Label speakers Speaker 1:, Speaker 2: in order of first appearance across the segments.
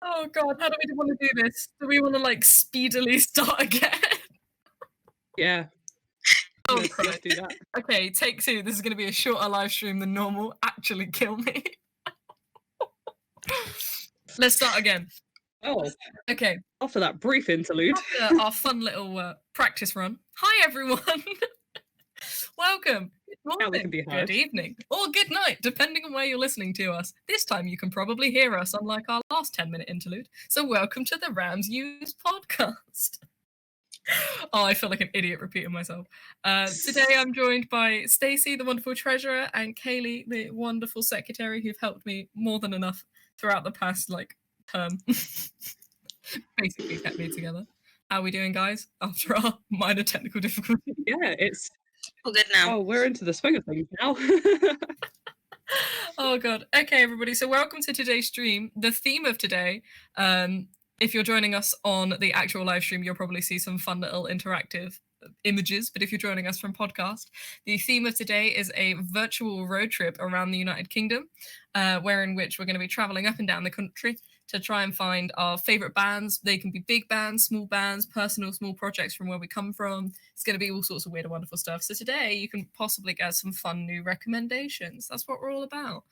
Speaker 1: Oh God, how do we want to do this? Do we want to like speedily start again?
Speaker 2: Yeah.
Speaker 1: Oh,
Speaker 2: Let's do that.
Speaker 1: Okay, take 2. This is going to be a shorter live stream than normal. Actually kill me. Let's start again.
Speaker 2: Oh,
Speaker 1: Okay.
Speaker 2: after that brief interlude.
Speaker 1: After our fun little practice run. Hi, everyone. Welcome. Good
Speaker 2: Now we can
Speaker 1: morning,
Speaker 2: be heard.
Speaker 1: good evening, or good night, depending on where you're listening to us. This time you can probably hear us, unlike our last 10-minute interlude. So welcome to the RAMS Use podcast. Oh, I feel like an idiot repeating myself. Today I'm joined by Stacey, the wonderful treasurer, and Kayleigh, the wonderful secretary, who've helped me more than enough throughout the past, term. Basically kept me together. How are we doing, guys, after our minor technical difficulty?
Speaker 2: Yeah, it's
Speaker 3: all good now.
Speaker 2: Oh, we're into the swing of things now.
Speaker 1: Oh God. Okay, everybody. So welcome to today's stream. The theme of today, if you're joining us on the actual live stream, you'll probably see some fun little interactive images. But if you're joining us from podcast, the theme of today is a virtual road trip around the United Kingdom, wherein which we're going to be traveling up and down the country to try and find our favorite bands. They can be big bands, small bands, personal small projects from where we come from. It's going to be all sorts of weird and wonderful stuff. So today you can possibly get some fun new recommendations. That's what we're all about,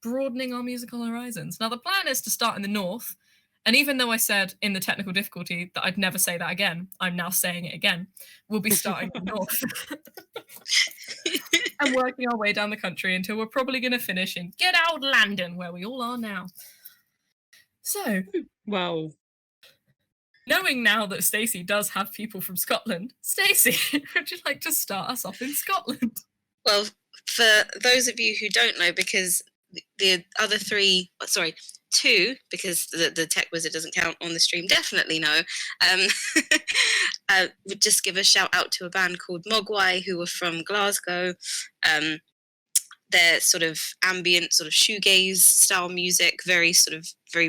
Speaker 1: broadening our musical horizons. Now the plan is to start in the north. And even though I said in the technical difficulty that I'd never say that again, I'm now saying it again. We'll be starting in the north and working our way down the country until we're probably going to finish in good old London, where we all are now. So,
Speaker 2: well,
Speaker 1: knowing now that Stacey does have people from Scotland, Stacey, would you like to start us off in Scotland?
Speaker 3: Well, for those of you who don't know, because the other two, because the tech wizard doesn't count on the stream, definitely know, would just give a shout out to a band called Mogwai, who were from Glasgow. They're sort of ambient, sort of shoegaze style music, very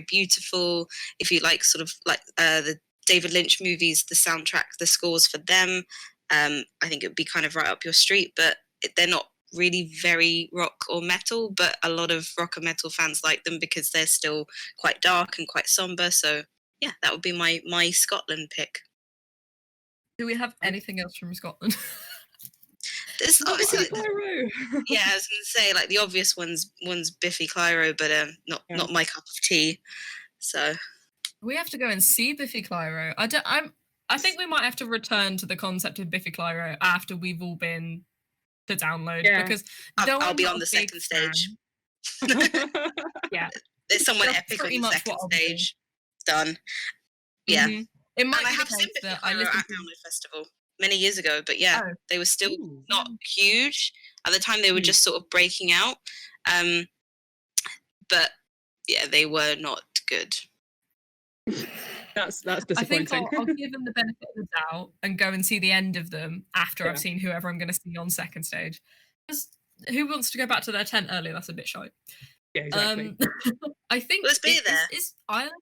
Speaker 3: beautiful. If you like the David Lynch movies, the soundtrack, the scores for them, I think it would be kind of right up your street, but they're not really very rock or metal, but a lot of rock and metal fans like them because they're still quite dark and quite somber. So yeah, that would be my Scotland pick.
Speaker 1: Do we have anything else from Scotland?
Speaker 3: There's obviously
Speaker 2: Clyro.
Speaker 3: Yeah, I was going to say like the obvious one's Biffy Clyro, but not my cup of tea. So
Speaker 1: we have to go and see Biffy Clyro. I think we might have to return to the concept of Biffy Clyro after we've all been to download, because
Speaker 3: I'll be on the second stage.
Speaker 1: Yeah,
Speaker 3: there's someone
Speaker 1: That's
Speaker 3: epic on
Speaker 1: pretty
Speaker 3: the
Speaker 1: much
Speaker 3: second
Speaker 1: what I'll
Speaker 3: stage. Done. Yeah.
Speaker 1: Mm-hmm. It might
Speaker 3: And I
Speaker 1: be
Speaker 3: have
Speaker 1: the
Speaker 3: seen
Speaker 1: case
Speaker 3: Biffy
Speaker 1: that I
Speaker 3: Clyro
Speaker 1: listened
Speaker 3: at Download Festival many years ago, but yeah, they were still not huge at the time. They were just sort of breaking out, but yeah, they were not good.
Speaker 2: That's disappointing.
Speaker 1: I think I'll give them the benefit of the doubt and go and see the end of them after I've seen whoever I'm going to see on second stage. Because who wants to go back to their tent early? That's a bit shy.
Speaker 2: Yeah, exactly.
Speaker 1: I think
Speaker 3: let's be there.
Speaker 1: Is Ireland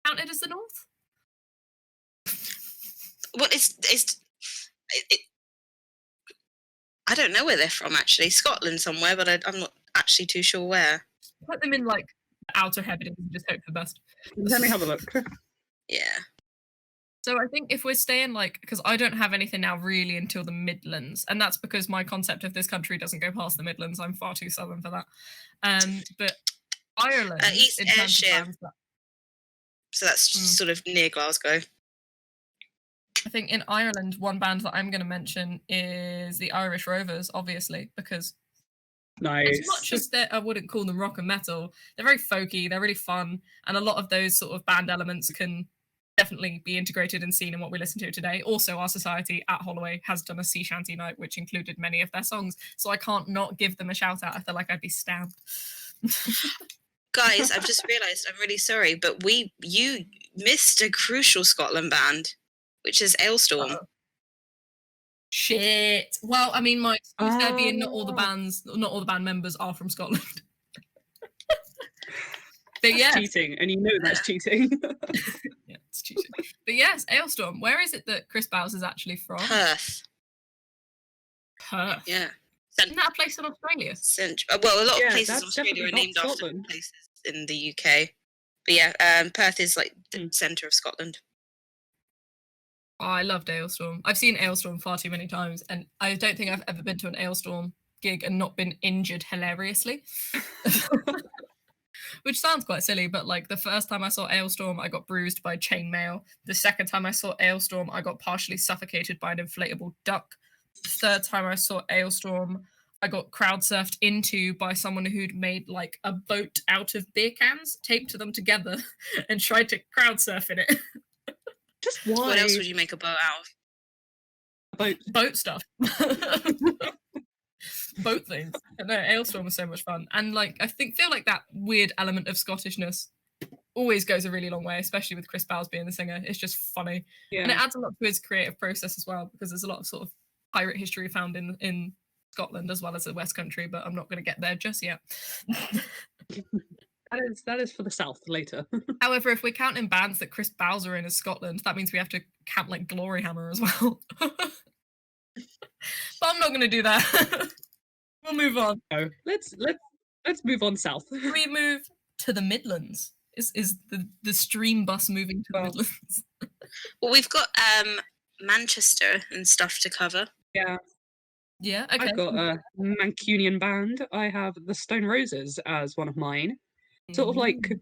Speaker 1: counted as the north?
Speaker 3: Well, I don't know where they're from actually. Scotland somewhere, but I'm not actually too sure where.
Speaker 1: Put them in like the Outer Hebrides and just hope for the best.
Speaker 2: Let me have a look.
Speaker 3: Yeah.
Speaker 1: So I think if we're staying because I don't have anything now really until the Midlands, and that's because my concept of this country doesn't go past the Midlands. I'm far too southern for that. But Ireland,
Speaker 3: East Ayrshire. So that's sort of near Glasgow.
Speaker 1: I think in Ireland, one band that I'm going to mention is the Irish Rovers, obviously, because
Speaker 2: nice.
Speaker 1: As much as I wouldn't call them rock and metal, they're very folky, they're really fun, and a lot of those sort of band elements can definitely be integrated and seen in what we listen to today. Also, our society at Holloway has done a sea shanty night, which included many of their songs, so I can't not give them a shout out. I feel like I'd be stabbed.
Speaker 3: Guys, I've just realised, I'm really sorry, but you missed a crucial Scotland band, which is Ailstorm.
Speaker 1: Shit. Well, I mean, my excuse there being not all the band members are from Scotland. But yeah,
Speaker 2: cheating, and you know that's cheating.
Speaker 1: Yeah, it's cheating. But yes, Ailstorm. Where is it that Chris Bowes is actually from?
Speaker 3: Perth.
Speaker 1: Yeah. Isn't that a place in Australia?
Speaker 3: Well, a lot of places in Australia are named after places. in the UK. But yeah, Perth is like the centre of Scotland.
Speaker 1: Oh, I loved Aylestorm. I've seen Aylestorm far too many times, and I don't think I've ever been to an Aylestorm gig and not been injured hilariously. Which sounds quite silly, but like the first time I saw Aylestorm, I got bruised by chainmail. The second time I saw Aylestorm, I got partially suffocated by an inflatable duck. The third time I saw Aylestorm, I got crowd surfed into by someone who'd made like a boat out of beer cans, taped them together, and tried to crowd surf in it.
Speaker 2: Just why?
Speaker 3: What else would you make a boat out of?
Speaker 1: Boat stuff. Boat things. No, Aylestorm was so much fun. And like I feel like that weird element of Scottishness always goes a really long way, especially with Chris Bowles being the singer. It's just funny.
Speaker 2: Yeah.
Speaker 1: And it adds a lot to his creative process as well, because there's a lot of sort of pirate history found in Scotland as well as the West Country, but I'm not going to get there just yet.
Speaker 2: That is for the South later.
Speaker 1: However, if we're counting bands that Chris Bowles are in as Scotland, that means we have to count like Gloryhammer as well. But I'm not going to do that. We'll move on.
Speaker 2: So let's move on south.
Speaker 1: We move to the Midlands. Is the stream bus moving to the Midlands?
Speaker 3: Well, we've got Manchester and stuff to cover.
Speaker 2: Yeah.
Speaker 1: Yeah, okay.
Speaker 2: I've got a Mancunian band. I have the Stone Roses as one of mine. Sort of like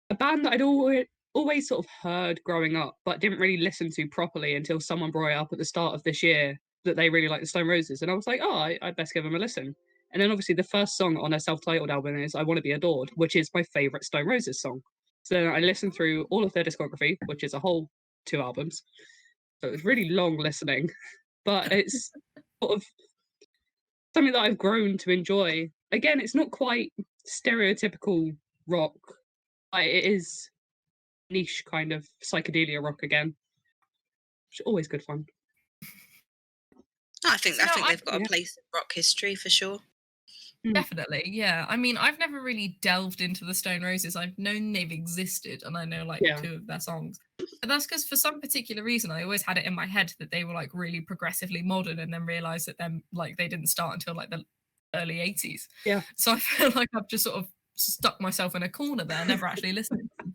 Speaker 2: a band that I'd always sort of heard growing up, but didn't really listen to properly until someone brought it up at the start of this year that they really like the Stone Roses. And I was like, oh, I'd best give them a listen. And then obviously the first song on their self-titled album is I Want to Be Adored, which is my favourite Stone Roses song. So then I listened through all of their discography, which is a whole 2 albums. So it was really long listening, but it's sort of something that I've grown to enjoy. Again, it's not quite stereotypical rock, but it is niche kind of psychedelia rock again, which is always good fun.
Speaker 3: I think they've got a place in rock history for sure.
Speaker 1: Definitely, yeah. I mean, I've never really delved into the Stone Roses. I've known they've existed, and I know like 2 of their songs. But that's because for some particular reason, I always had it in my head that they were like really progressively modern, and then realised that them like they didn't start until like the early 80s.
Speaker 2: Yeah.
Speaker 1: So I feel like I've just sort of stuck myself in a corner there, never actually listening to them.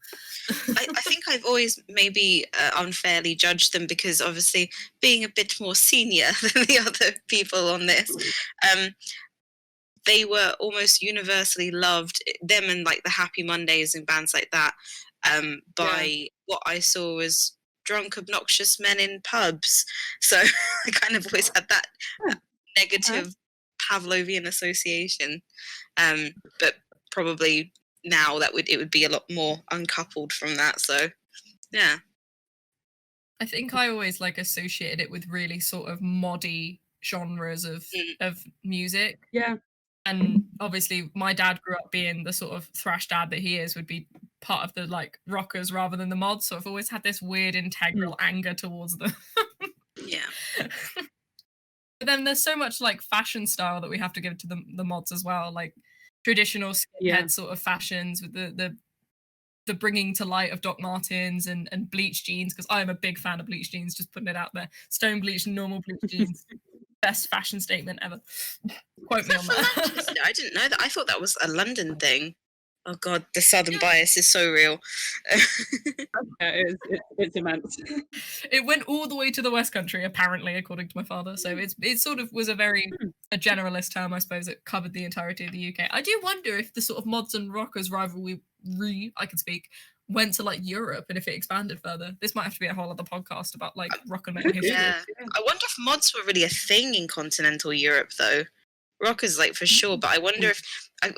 Speaker 3: I think I've always maybe unfairly judged them because obviously being a bit more senior than the other people on this, they were almost universally loved, them and like the Happy Mondays and bands like that, by what I saw as drunk, obnoxious men in pubs. So I kind of always had that negative Pavlovian association. But probably now it would be a lot more uncoupled from that. So yeah.
Speaker 1: I think I always like associated it with really sort of moddy genres of music.
Speaker 2: Yeah.
Speaker 1: And obviously my dad grew up being the sort of thrash dad that he is, would be part of the like rockers rather than the mods. So I've always had this weird integral anger towards them.
Speaker 3: Yeah.
Speaker 1: But then there's so much like fashion style that we have to give to the mods as well, like traditional skinhead sort of fashions with the bringing to light of Doc Martens and bleached jeans, because I am a big fan of bleached jeans, just putting it out there. Stone bleached and normal bleached jeans. Best fashion statement ever. Quote me on that.
Speaker 3: I didn't know that. I thought that was a London thing. Oh God, the southern bias is so real.
Speaker 2: It's immense.
Speaker 1: It went all the way to the West Country, apparently, according to my father. So it sort of was a generalist term, I suppose. It covered the entirety of the UK. I do wonder if the sort of mods and rockers rivalry, I can speak, went to like Europe, and if it expanded further. This might have to be a whole other podcast about like rock and metal history.
Speaker 3: Yeah. I wonder if mods were really a thing in continental Europe though. Rockers like for sure, but I wonder if I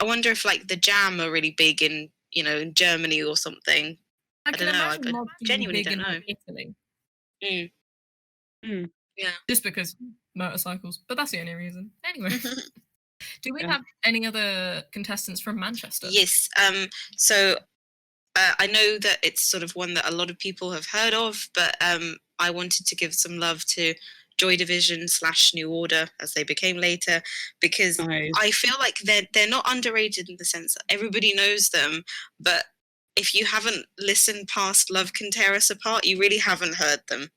Speaker 3: wonder if like the Jam are really big in, you know, in Germany or something. I don't know. I genuinely don't know.
Speaker 1: Italy.
Speaker 3: Yeah.
Speaker 1: Just because motorcycles, but that's the only reason. Anyway. Do we have any other contestants from Manchester?
Speaker 3: Yes. So I know that it's sort of one that a lot of people have heard of, but I wanted to give some love to Joy Division / New Order, as they became later, because I feel like they're not underrated in the sense that everybody knows them, but if you haven't listened past Love Can Tear Us Apart, you really haven't heard them,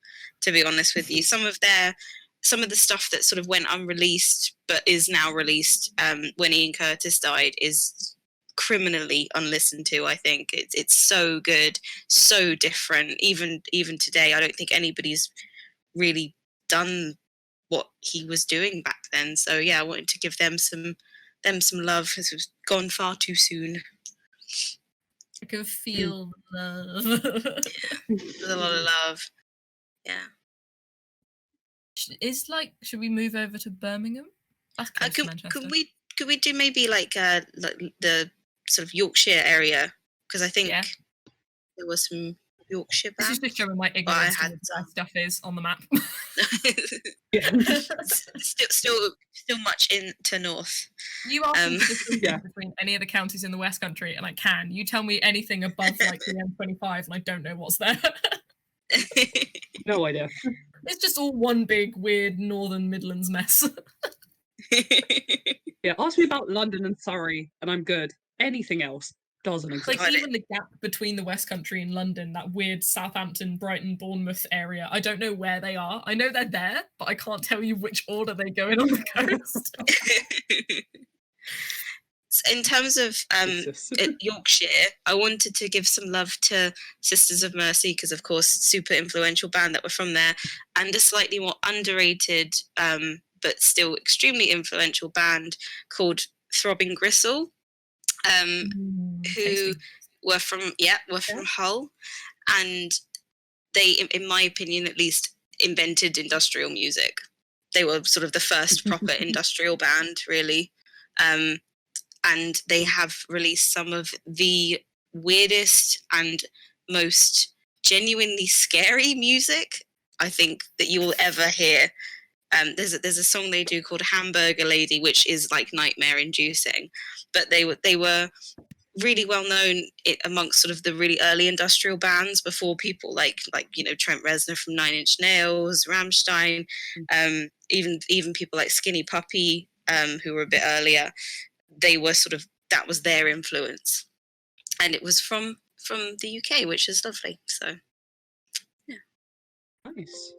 Speaker 3: to be honest with you. Some of the stuff that sort of went unreleased but is now released when Ian Curtis died is criminally unlistened to. I think it's so good, so different. Even today, I don't think anybody's really done what he was doing back then. So yeah, I wanted to give them some love because we've gone far too soon.
Speaker 1: I can feel love.
Speaker 3: There's a lot of love. Yeah.
Speaker 1: Should we move over to Birmingham? That's close to Manchester.
Speaker 3: Could we do maybe like the sort of Yorkshire area? Because I think there was some Yorkshire bands.
Speaker 1: This is just showing my ignorance to what that stuff is on the map.
Speaker 3: still much into north.
Speaker 1: You asked me to distinguish between any of the counties in the West Country, and I can. You tell me anything above like the M25, and I don't know what's there.
Speaker 2: No idea.
Speaker 1: It's just all one big weird Northern Midlands mess.
Speaker 2: Yeah, ask me about London and Surrey, and I'm good. Anything else doesn't exist.
Speaker 1: Like even the gap between the West Country and London, that weird Southampton, Brighton, Bournemouth area. I don't know where they are. I know they're there, but I can't tell you which order they go in on the coast.
Speaker 3: In terms of Yorkshire, I wanted to give some love to Sisters of Mercy because, of course, super influential band that were from there, and a slightly more underrated but still extremely influential band called Throbbing Gristle, who were from Hull, and they, in my opinion at least, invented industrial music. They were sort of the first proper industrial band, really. And they have released some of the weirdest and most genuinely scary music I think that you will ever hear. There's a song they do called Hamburger Lady, which is like nightmare inducing, but they were really well known amongst sort of the really early industrial bands before people like Trent Reznor from Nine Inch Nails, Rammstein, even people like Skinny Puppy, who were a bit earlier. They were that was their influence, and it was from the UK, which is lovely. So yeah,
Speaker 2: nice.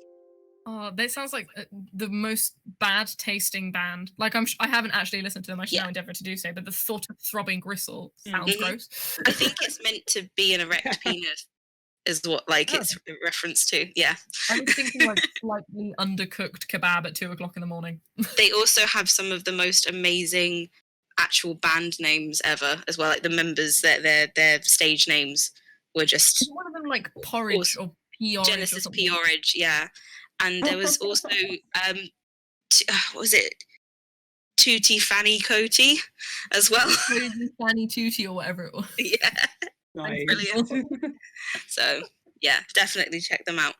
Speaker 1: Oh, that sounds like the most bad tasting band. Like I haven't actually listened to them. I should now endeavour to do so. But the thought of Throbbing Gristle sounds gross.
Speaker 3: I think it's meant to be an erect penis, is what it's a reference to. Yeah.
Speaker 1: I was thinking like slightly undercooked kebab at 2:00 in the morning.
Speaker 3: They also have some of the most amazing actual band names ever as well. Like the members, their stage names were just.
Speaker 1: One of them like Porridge or P-Orridge.
Speaker 3: Genesis P-Orridge, yeah. And there was also, what was it? Tootie Fanny Coty as well.
Speaker 1: Fanny Tootie or whatever it was.
Speaker 3: Yeah.
Speaker 2: Nice.
Speaker 3: Brilliant. So, yeah, definitely check them out.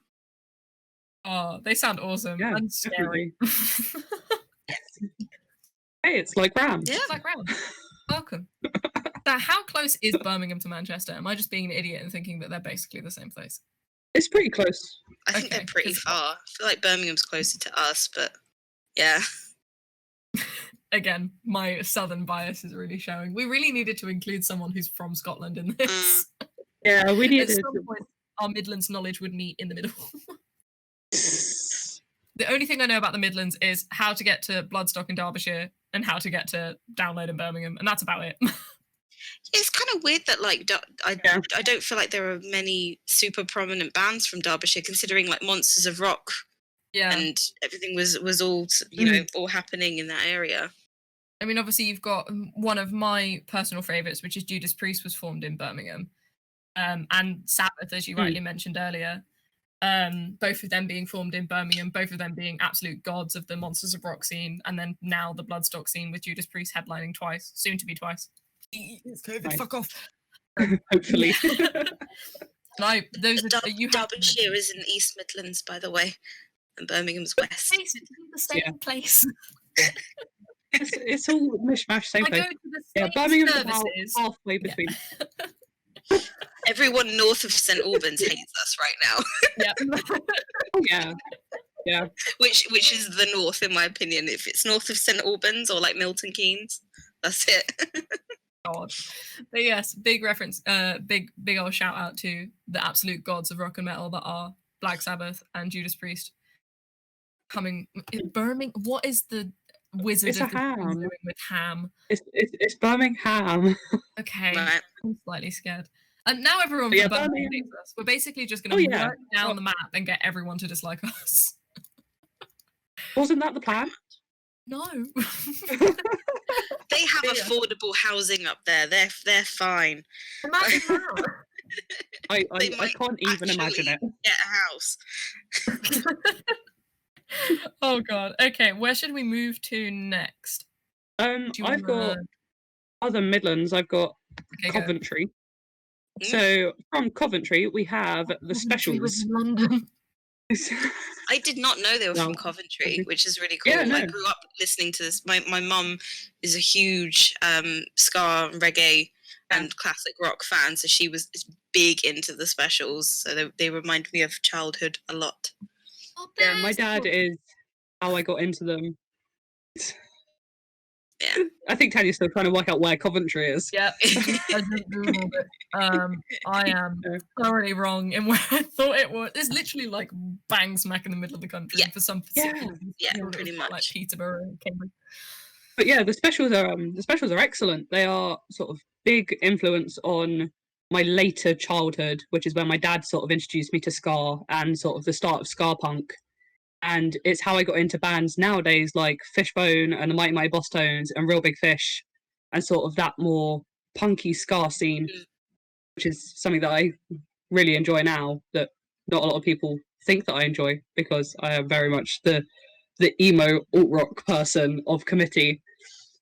Speaker 1: Oh, they sound awesome and scary.
Speaker 2: Hey, it's like RAMS.
Speaker 1: Yeah, it's like RAMS. Welcome. So how close is Birmingham to Manchester? Am I just being an idiot and thinking that they're basically the same place?
Speaker 2: It's pretty close.
Speaker 3: I think they're pretty far. I feel like Birmingham's closer to us, but yeah.
Speaker 1: Again, my southern bias is really showing. We really needed to include someone who's from Scotland in this.
Speaker 2: Yeah, we needed.
Speaker 1: At some point, our Midlands knowledge would meet in the middle. The only thing I know about the Midlands is how to get to Bloodstock in Derbyshire and how to get to Download in Birmingham, and that's about it.
Speaker 3: It's kind of weird that I don't feel like there are many super prominent bands from Derbyshire, considering like Monsters of Rock, and everything was all all happening in that area.
Speaker 1: I mean, obviously you've got one of my personal favourites, which is Judas Priest, was formed in Birmingham, and Sabbath, as you rightly mentioned earlier. Both of them being formed in Birmingham, both of them being absolute gods of the Monsters of Rock scene, and then now the Bloodstock scene with Judas Priest headlining twice, soon to be twice. It's COVID. Nice. Fuck off.
Speaker 2: Hopefully.
Speaker 3: Derbyshire is in East Midlands, by the way, and Birmingham's west.
Speaker 1: It's the same place.
Speaker 2: It's all mishmash, same place. Birmingham's about halfway between.
Speaker 3: Yeah. Everyone north of St Albans hates us right
Speaker 1: now.
Speaker 2: Yeah.
Speaker 3: Which is the north, in my opinion. If it's north of St Albans or like Milton Keynes, that's it.
Speaker 1: God. But yes, big reference, big old shout out to the absolute gods of rock and metal that are Black Sabbath and Judas Priest. Coming Birmingham. What is the wizard
Speaker 2: It's
Speaker 1: of
Speaker 2: a
Speaker 1: the stream
Speaker 2: ham.
Speaker 1: doing with ham?
Speaker 2: It's Birmingham.
Speaker 1: Okay,
Speaker 3: Right.
Speaker 1: I'm slightly scared. And now everyone
Speaker 2: Yeah,
Speaker 1: from Birmingham
Speaker 2: Birmingham.
Speaker 1: hates us. We're basically just going
Speaker 2: Oh,
Speaker 1: to
Speaker 2: yeah.
Speaker 1: work down the map and get everyone to dislike us.
Speaker 2: Wasn't that the plan?
Speaker 1: No.
Speaker 3: They have
Speaker 1: Yeah.
Speaker 3: affordable housing up there. They're fine.
Speaker 1: Imagine that.
Speaker 2: I
Speaker 3: They might
Speaker 2: can't even imagine
Speaker 3: actually
Speaker 2: it.
Speaker 3: get a house.
Speaker 1: Oh god. Okay, where should we move to next? Do you
Speaker 2: I've got
Speaker 1: wanna-
Speaker 2: other Midlands. I've got
Speaker 1: Okay, go.
Speaker 2: Coventry.
Speaker 3: Mm.
Speaker 2: So from Coventry, we have the
Speaker 1: Coventry was
Speaker 2: specials.
Speaker 1: in London.
Speaker 3: I did not know they were
Speaker 2: No.
Speaker 3: from Coventry, which is really cool.
Speaker 2: Yeah, no.
Speaker 3: I grew up listening to this. My mum is a huge ska, reggae, and classic rock fan, so she was big into the specials. So they remind me of childhood a lot.
Speaker 1: Oh,
Speaker 2: Yeah, my
Speaker 1: there's
Speaker 2: dad
Speaker 1: one.
Speaker 2: is how I got into them.
Speaker 3: Yeah.
Speaker 2: I think Tanya's still trying to work out where Coventry is.
Speaker 1: Yeah, I just googled it. I am
Speaker 2: Yeah.
Speaker 1: thoroughly wrong in where I thought it was. It's literally like bang smack in the middle of the country.
Speaker 3: Yeah.
Speaker 1: For some
Speaker 2: Yeah.
Speaker 1: particular reason.
Speaker 3: Yeah,
Speaker 1: It was
Speaker 3: pretty
Speaker 1: like
Speaker 3: much.
Speaker 1: Peterborough and Cambridge.
Speaker 2: But yeah, the specials are excellent. They are sort of big influence on my later childhood, which is when my dad sort of introduced me to ska and sort of the start of ska punk. And it's how I got into bands nowadays like Fishbone and the Mighty Mighty Boss Tones and Real Big Fish, and sort of that more punky ska scene, which is something that I really enjoy now, that not a lot of people think that I enjoy, because I am very much the emo alt rock person of committee.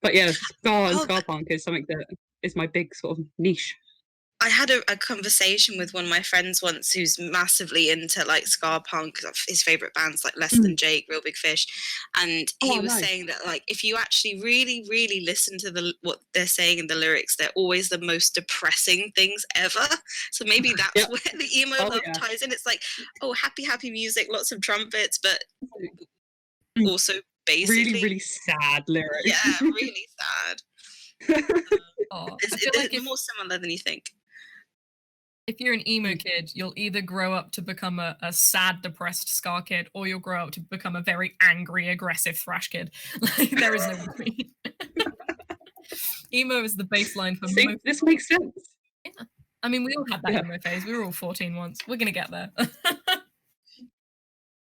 Speaker 2: But yeah, ska and ska punk is something that is my big sort of niche.
Speaker 3: I had a conversation with one of my friends once who's massively into like ska punk, his favorite bands like Less Than Jake, Real Big Fish, and he was saying that like if you actually really listen to what they're saying in the lyrics, they're always the most depressing things ever. So maybe that's where the emo love ties in. It's like, oh, happy music, lots of trumpets, but also basically
Speaker 2: really sad lyrics.
Speaker 3: Yeah, really sad. They're more similar than you think.
Speaker 1: If you're an emo kid, you'll either grow up to become a sad, depressed ska kid, or you'll grow up to become a very angry, aggressive thrash kid. Like, there is no between. Emo is the baseline for most.
Speaker 2: This makes sense.
Speaker 1: Yeah. I mean, we all had that emo phase. We were all 14 once. We're gonna get there.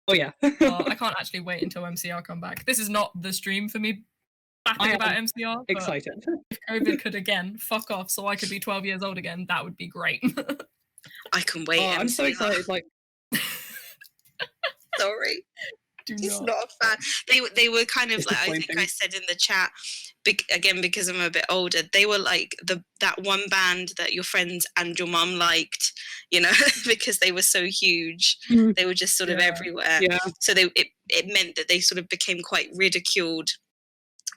Speaker 2: Oh yeah.
Speaker 1: I can't actually wait until MCR come back. This is not the stream for me bapping about MCR.
Speaker 2: Excited.
Speaker 1: If COVID could again fuck off so I could be 12 years old again, that would be great.
Speaker 3: I can wait.
Speaker 2: I'm so excited. Like,
Speaker 3: sorry, he's not a fan. They were kind of like, I think I said in the chat, again because I'm a bit older. They were like that one band that your friends and your mum liked, you know, because they were so huge. They were just sort of everywhere. Yeah. So it meant that they sort of became quite ridiculed,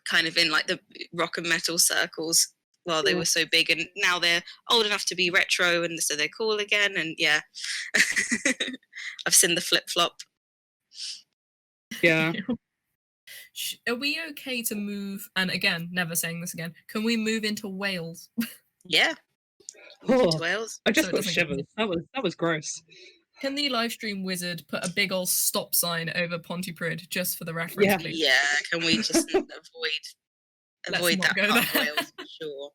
Speaker 3: kind of in like the rock and metal circles while they were so big, and now they're old enough to be retro, and so they're cool again. And yeah, I've seen the flip flop.
Speaker 2: Yeah.
Speaker 1: Are we okay to move? And again, never saying this again. Can we move into Wales?
Speaker 3: Yeah.
Speaker 2: Oh,
Speaker 3: Wales.
Speaker 2: I just got shivers. That was gross.
Speaker 1: Can the live stream wizard put a big old stop sign over Pontypridd just for the reference, please?
Speaker 3: Yeah. Can we just avoid that part of Wales for sure?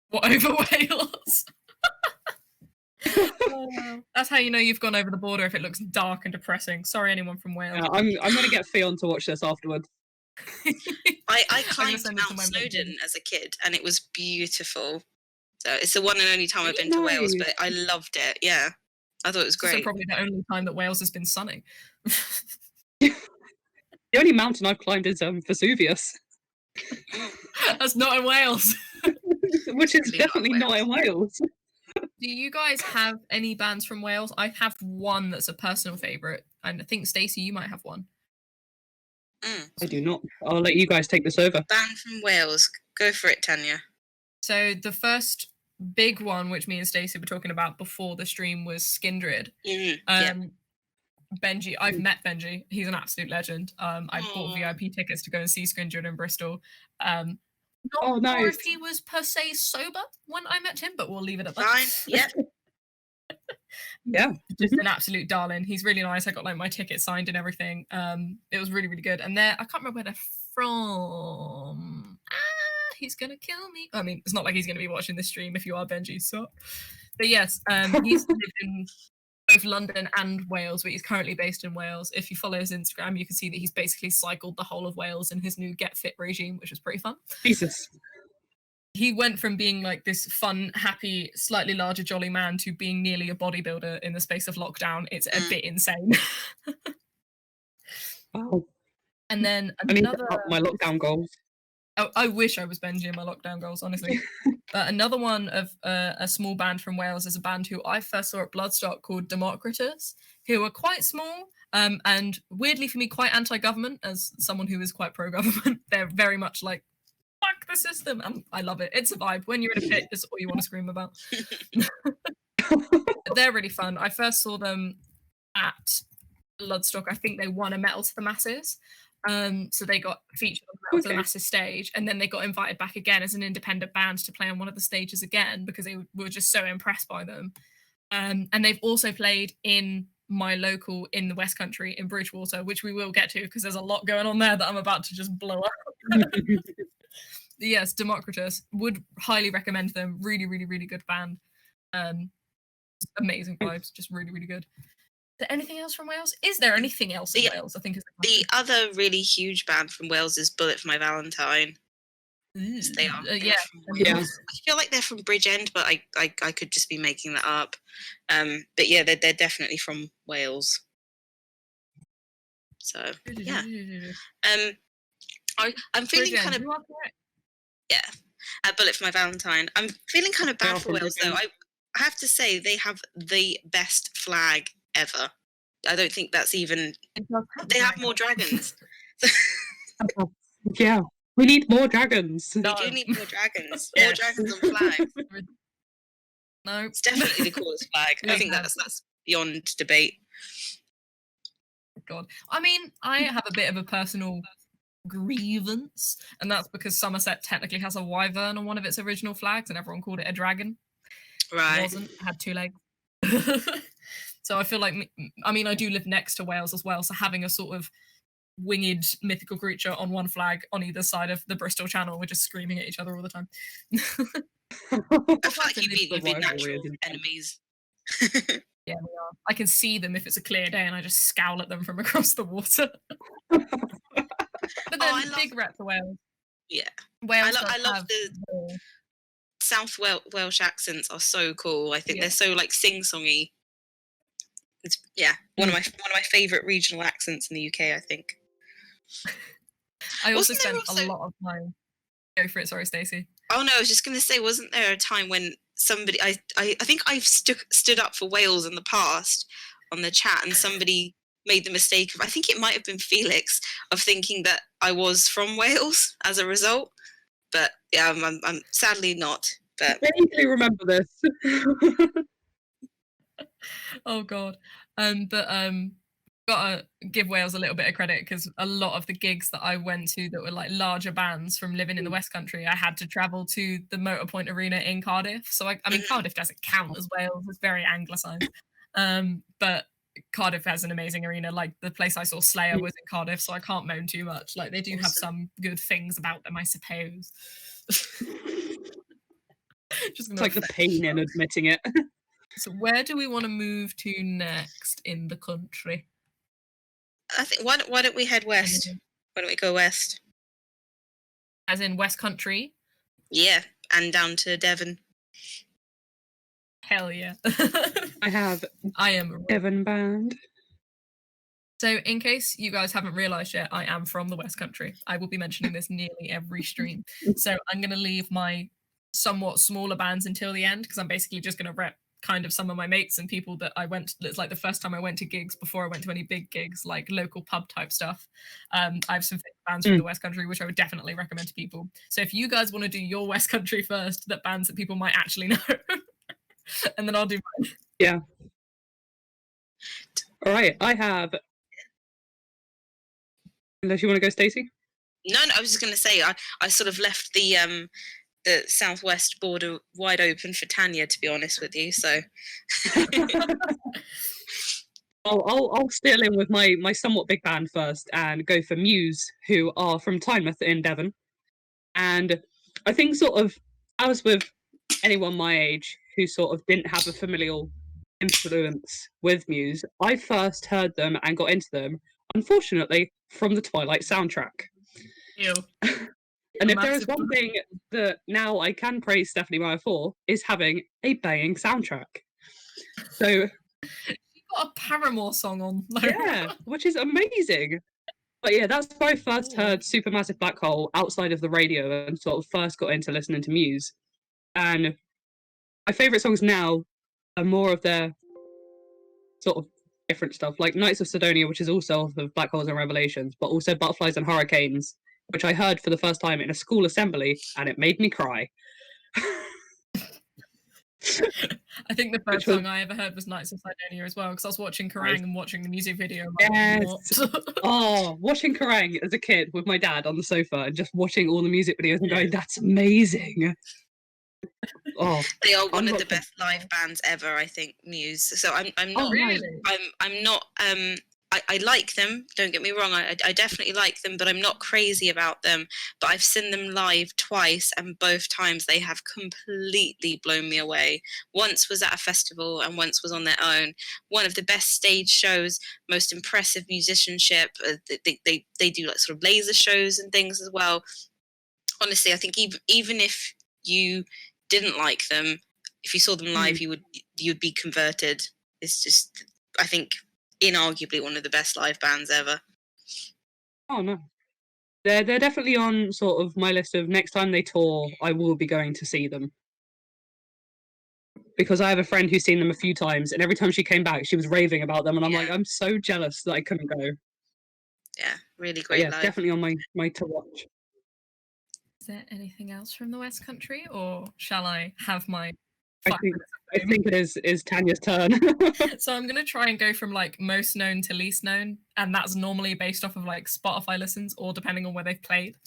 Speaker 1: What, over Wales? That's how you know you've gone over the border, if it looks dark and depressing. Sorry, anyone from Wales.
Speaker 2: Yeah, I'm going to get Fionn to watch this afterwards.
Speaker 3: I climbed Mount Snowdon as a kid, and it was beautiful. So it's the one and only time I've been to Wales, but I loved it. Yeah, I thought it was great.
Speaker 1: So probably the only time that Wales has been sunny.
Speaker 2: The only mountain I've climbed is Vesuvius.
Speaker 1: That's not in Wales.
Speaker 2: Which is definitely not in Wales.
Speaker 1: Do you guys have any bands from Wales? I have one that's a personal favourite, and I think Stacey, you might have one.
Speaker 2: I do not. I'll let you guys take this over.
Speaker 3: Band from Wales. Go for it, Tanya.
Speaker 1: So the first big one, which me and Stacey were talking about before the stream, was Skindred. Benji, I've met Benji. He's an absolute legend. I bought VIP tickets to go and see Skindred in Bristol. Not sure if he was per se sober when I met him, but we'll leave it at that.
Speaker 3: Fine, yeah.
Speaker 2: Yeah.
Speaker 1: Just an absolute darling. He's really nice. I got like my ticket signed and everything. It was really, really good. And I can't remember where they're from. He's gonna kill me. I mean, it's not like he's gonna be watching this stream if you are Benji, so. But yes, he's lived in both London and Wales, but he's currently based in Wales. If you follow his Instagram, you can see that he's basically cycled the whole of Wales in his new Get Fit regime, which is pretty fun.
Speaker 2: Jesus.
Speaker 1: He went from being like this fun, happy, slightly larger, jolly man to being nearly a bodybuilder in the space of lockdown. It's a bit insane.
Speaker 2: Wow.
Speaker 1: And then
Speaker 2: I need to
Speaker 1: another.
Speaker 2: up my lockdown goals.
Speaker 1: I wish I was Benji in my lockdown goals, honestly. But another one of a small band from Wales is a band who I first saw at Bloodstock called Democritus, who are quite small and weirdly for me quite anti-government. As someone who is quite pro-government, they're very much like, fuck the system. I love it. It's a vibe. When you're in a pit, it's all you want to scream about. They're really fun. I first saw them at Bloodstock. I think they won a Metal to the Masses. So they got featured on the Metal to the Masses stage, and then they got invited back again as an independent band to play on one of the stages again because they were just so impressed by them. And they've also played in my local in the West Country in Bridgewater, which we will get to because there's a lot going on there that I'm about to just blow up. Yes, Democritus, would highly recommend them. Really, really, really good band. Amazing vibes, just really, really good. Is there anything else from Wales? Is there anything else in Wales? I think is
Speaker 3: the other really huge band from Wales is Bullet for My Valentine. They are.
Speaker 1: Yeah.
Speaker 3: I feel like they're from Bridgend, but I could just be making that up. But yeah, they're definitely from Wales. So yeah. I'm feeling kind of Bullet for My Valentine. I'm feeling kind of bad for Wales though. I have to say they have the best flag ever. I don't think that's even. They have more dragons.
Speaker 2: Yeah, we need more dragons.
Speaker 3: We do need more dragons. More dragons on flags.
Speaker 1: No,
Speaker 3: it's definitely the coolest flag. I think that's beyond debate.
Speaker 1: God, I mean, I have a bit of a personal grievance, and that's because Somerset technically has a wyvern on one of its original flags, and everyone called it a dragon.
Speaker 3: Right.
Speaker 1: It wasn't. It had 2 legs. So I feel like, I mean, I do live next to Wales as well, so having a sort of winged mythical creature on one flag on either side of the Bristol Channel, we're just screaming at each other all the time.
Speaker 3: I feel like you'd be natural enemies.
Speaker 1: Yeah, we are. I can see them if it's a clear day, and I just scowl at them from across the water. But then big rep for Wales.
Speaker 3: Yeah,
Speaker 1: Wales.
Speaker 3: I love the South Welsh accents are so cool. I think they're so like sing-songy. It's one of my favourite regional accents in the UK. I think.
Speaker 1: I also spent a lot of time. Go for it. Sorry, Stacey.
Speaker 3: Oh no, I was just going to say, wasn't there a time when somebody I think I've stood up for Wales in the past on the chat, and somebody made the mistake of, I think it might have been Felix, of thinking that I was from Wales as a result. But yeah, I'm sadly not. But
Speaker 2: I vaguely remember this.
Speaker 1: Oh God. Gotta give Wales a little bit of credit because a lot of the gigs that I went to that were like larger bands from living in the West Country, I had to travel to the Motorpoint Arena in Cardiff. So I mean, Cardiff doesn't count as Wales; it's very anglicised. But Cardiff has an amazing arena. Like the place I saw Slayer was in Cardiff, so I can't moan too much. Like they do have some good things about them, I suppose.
Speaker 2: Just like the pain in admitting it.
Speaker 1: So where do we want to move to next in the country?
Speaker 3: I think why don't we head west? Why don't we go west?
Speaker 1: As in West Country?
Speaker 3: Yeah, and down to Devon.
Speaker 1: Hell yeah.
Speaker 2: I am Devon band.
Speaker 1: So in case you guys haven't realised yet, I am from the West Country. I will be mentioning this nearly every stream. So I'm going to leave my somewhat smaller bands until the end because I'm basically just going to rep kind of some of my mates and people that I went, it's like the first time I went to gigs before I went to any big gigs, like local pub type stuff. I have some bands from the West Country, which I would definitely recommend to people. So if you guys want to do your West Country first, that bands that people might actually know, and then I'll do mine.
Speaker 2: Yeah. All right, I have. Unless you want to go, Stacey?
Speaker 3: No, I was just going to say I sort of left the the southwest border wide open for Tanya, to be honest with you. So
Speaker 2: I'll steal in with my somewhat big band first and go for Muse, who are from Tynemouth in Devon. And I think sort of, as with anyone my age who sort of didn't have a familial influence with Muse, I first heard them and got into them, unfortunately, from the Twilight soundtrack.
Speaker 1: Ew.
Speaker 2: And if there is one thing that now I can praise Stephanie Meyer for, is having a banging soundtrack. So
Speaker 1: She got a Paramore song on.
Speaker 2: yeah, which is amazing. But yeah, that's where I first heard Supermassive Black Hole outside of the radio and sort of first got into listening to Muse. And my favourite songs now are more of their sort of different stuff, like Knights of Sidonia, which is also off of Black Holes and Revelations, but also Butterflies and Hurricanes, which I heard for the first time in a school assembly, and it made me cry.
Speaker 1: I think the first song I ever heard was Knights of Sidonia as well, because I was watching Kerrang and watching the music video.
Speaker 2: Yes. Oh, watching Kerrang as a kid with my dad on the sofa and just watching all the music videos and going, that's amazing. Oh,
Speaker 3: they are one of the best live bands ever, I think, Muse. So I'm not
Speaker 1: really?
Speaker 3: I'm not I like them, don't get me wrong, I definitely like them, but I'm not crazy about them. But I've seen them live twice, and both times they have completely blown me away. Once was at a festival and once was on their own. One of the best stage shows, most impressive musicianship. They do like sort of laser shows and things as well. Honestly, I think even if you didn't like them, if you saw them live, you'd be converted. It's just, I think, inarguably one of the best live bands ever.
Speaker 2: Oh no, they're definitely on sort of my list of next time they tour, I will be going to see them. Because I have a friend who's seen them a few times, and every time she came back, she was raving about them, and I'm like, I'm so jealous that I couldn't go.
Speaker 3: Yeah, really great. Live.
Speaker 2: Definitely on my to watch.
Speaker 1: Is there anything else from the West Country, or shall I have my?
Speaker 2: I think it is Tanya's turn.
Speaker 1: So I'm gonna try and go from like most known to least known, and that's normally based off of like Spotify listens or depending on where they've played.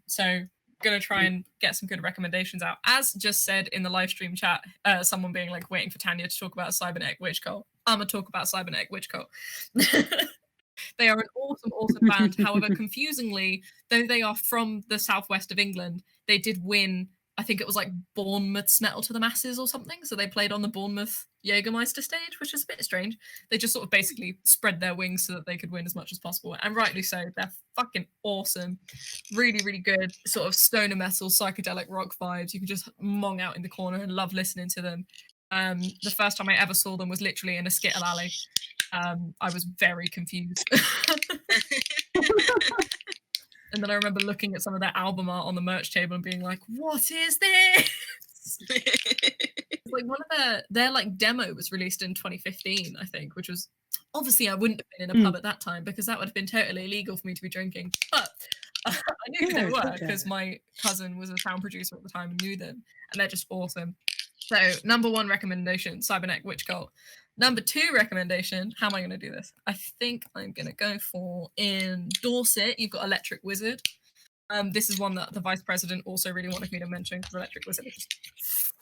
Speaker 1: So gonna try and get some good recommendations out. As just said in the live stream chat, someone being like waiting for Tanya to talk about Cybernetic Witch Cult. I'm gonna talk about Cybernetic Witch Cult. They are an awesome band. However, confusingly, though they are from the southwest of England, they did win, I think it was like Bournemouth's Metal to the Masses or something. So they played on the Bournemouth Jägermeister stage, which is a bit strange. They just sort of basically spread their wings so that they could win as much as possible. And rightly so. They're fucking awesome. Really, really good sort of stoner metal, psychedelic rock vibes. You can just mong out in the corner and love listening to them. The first time I ever saw them was literally in a Skittle alley. I was very confused. And then I remember looking at some of their album art on the merch table and being like, what is this? Like one of their like demo was released in 2015, I think, which was obviously I wouldn't have been in a pub at that time because that would have been totally illegal for me to be drinking. But I knew who they were because my cousin was a sound producer at the time and knew them, and they're just awesome. So number 1 recommendation, Cybernetic Witch Cult. Number 2 recommendation, how am I going to do this? I think I'm going to go for, in Dorset, you've got Electric Wizard. This is one that the Vice President also really wanted me to mention because Electric Wizard is just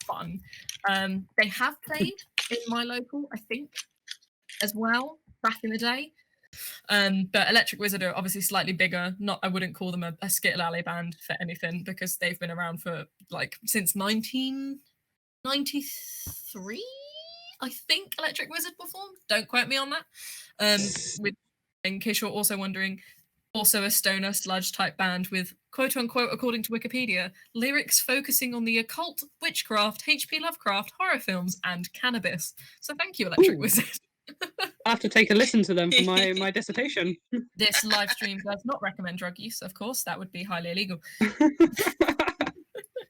Speaker 1: fun. They have played in my local, I think, as well, back in the day. But Electric Wizard are obviously slightly bigger. I wouldn't call them a Skittle Alley band for anything because they've been around for like since 1993. I think Electric Wizard performed. Don't quote me on that. In case you're also wondering, also a stoner sludge type band with quote unquote, according to Wikipedia, lyrics focusing on the occult, witchcraft, H.P. Lovecraft, horror films, and cannabis. So thank you, Electric Wizard.
Speaker 2: I have to take a listen to them for my dissertation.
Speaker 1: This live stream does not recommend drug use, of course. That would be highly illegal.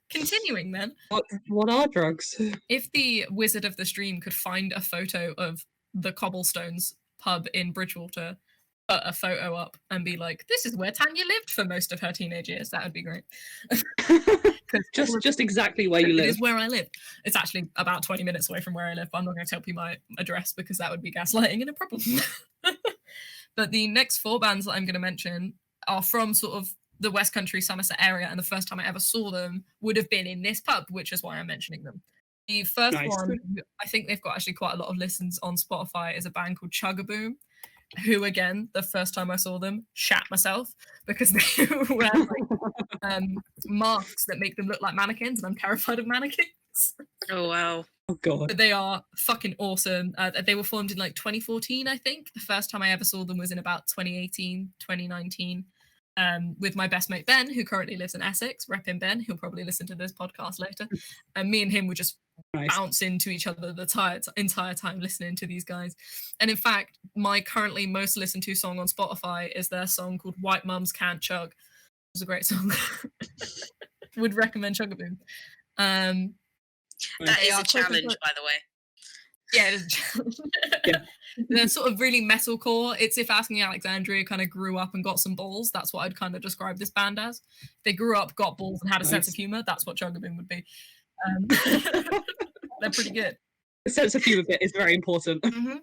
Speaker 1: Continuing then.
Speaker 2: What are drugs?
Speaker 1: If the wizard of the stream could find a photo of the Cobblestones pub in Bridgewater, put a photo up and be like, this is where Tanya lived for most of her teenage years, that would be great.
Speaker 2: just exactly where you live.
Speaker 1: It is where I live. It's actually about 20 minutes away from where I live, but I'm not going to tell you my address because that would be gaslighting and a problem. But the next 4 bands that I'm going to mention are from sort of the West Country Somerset area, and the first time I ever saw them would have been in this pub, which is why I'm mentioning them. The first
Speaker 2: Nice.
Speaker 1: one, I think they've got actually quite a lot of listens on Spotify, is a band called Chugaboom, who, again, the first time I saw them, shat myself because they wear like masks that make them look like mannequins, and I'm terrified of mannequins.
Speaker 3: Oh, wow.
Speaker 2: Oh god.
Speaker 1: But they are fucking awesome. They were formed in like 2014, I think. The first time I ever saw them was in about 2018, 2019. With my best mate Ben, who currently lives in Essex. Rep in Ben, he'll probably listen to this podcast later. And me and him would just bounce into each other the entire time listening to these guys. And in fact, my currently most listened to song on Spotify is their song called White Mums Can't Chug. It was a great song. Would recommend Chugaboom.
Speaker 3: That is a challenge, by the way.
Speaker 1: Yeah, it is a challenge.
Speaker 2: Yeah.
Speaker 1: They're sort of really metalcore. It's if Asking Alexandria kind of grew up and got some balls. That's what I'd kind of describe this band as. They grew up, got balls, and had a sense of humor. That's what Chugaboom would be. They're pretty good.
Speaker 2: The sense of humour bit is very important.
Speaker 1: Mm-hmm.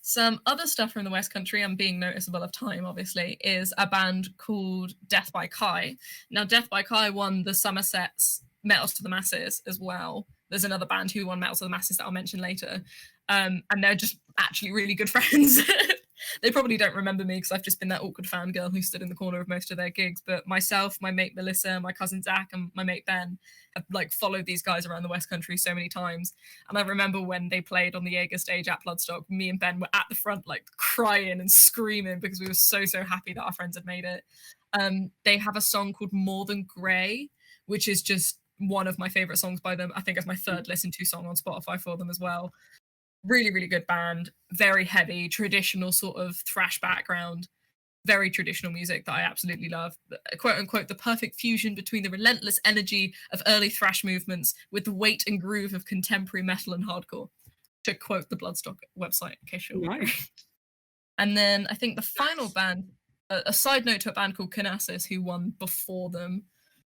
Speaker 1: Some other stuff from the West Country, I'm being noticeable of time, obviously, is a band called Death by Kai. Now, Death by Kai won the Somerset's Metals to the Masses as well. There's another band who won Metals to the Masses that I'll mention later. And they're just actually really good friends. They probably don't remember me because I've just been that awkward fangirl who stood in the corner of most of their gigs. But myself, my mate Melissa, my cousin Zach, and my mate Ben have like followed these guys around the West Country so many times. And I remember when they played on the Jaeger stage at Bloodstock, me and Ben were at the front like crying and screaming because we were so happy that our friends had made it. They have a song called More Than Grey, which is just one of my favorite songs by them. I think it's my third listen to song on Spotify for them as well. Really, really good band. Very heavy, traditional sort of thrash background. Very traditional music that I absolutely love. Quote unquote, the perfect fusion between the relentless energy of early thrash movements with the weight and groove of contemporary metal and hardcore. To quote the Bloodstock website, in case you're wondering. And then I think the final band, a side note to a band called Canassus, who won before them.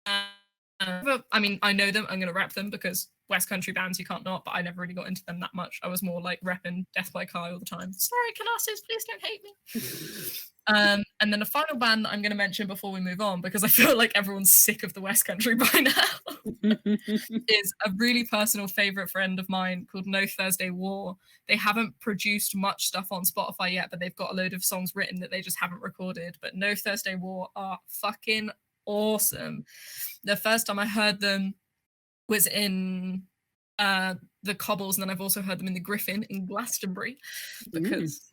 Speaker 1: I mean, I know them. I'm going to rep them because West Country bands you can't not, but I never really got into them that much. I was more like repping Death by Kai all the time. Sorry, Canassus, please don't hate me. And then the final band that I'm going to mention before we move on, because I feel like everyone's sick of the West Country by now, is a really personal favourite friend of mine called No Thursday War. They haven't produced much stuff on Spotify yet, but they've got a load of songs written that they just haven't recorded. But No Thursday War are fucking awesome. The first time I heard them was in the Cobbles, and then I've also heard them in the Griffin in Glastonbury because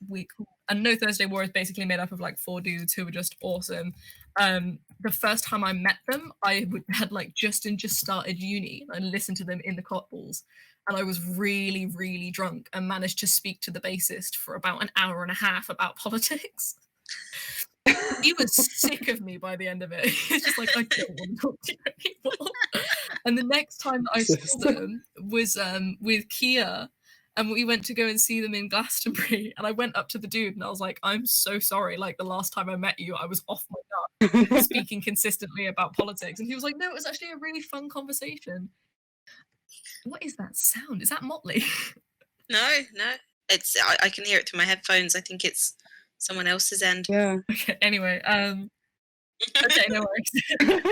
Speaker 1: and No Thursday War is basically made up of like 4 dudes who were just awesome. The first time I met them, I had like just started uni, and I listened to them in the Cobbles, and I was really, really drunk and managed to speak to the bassist for about an hour and a half about politics. He was sick of me by the end of it. He's just like, I don't want to talk to you anymore. And the next time that I saw them was with Kia, and we went to go and see them in Glastonbury. And I went up to the dude and I was like, I'm so sorry. Like the last time I met you, I was off my nut speaking consistently about politics. And he was like, no, it was actually a really fun conversation. What is that sound? Is that Motley?
Speaker 3: No. It's I can hear it through my headphones. I think it's someone else's end.
Speaker 2: Yeah.
Speaker 1: Okay, anyway, okay, no worries.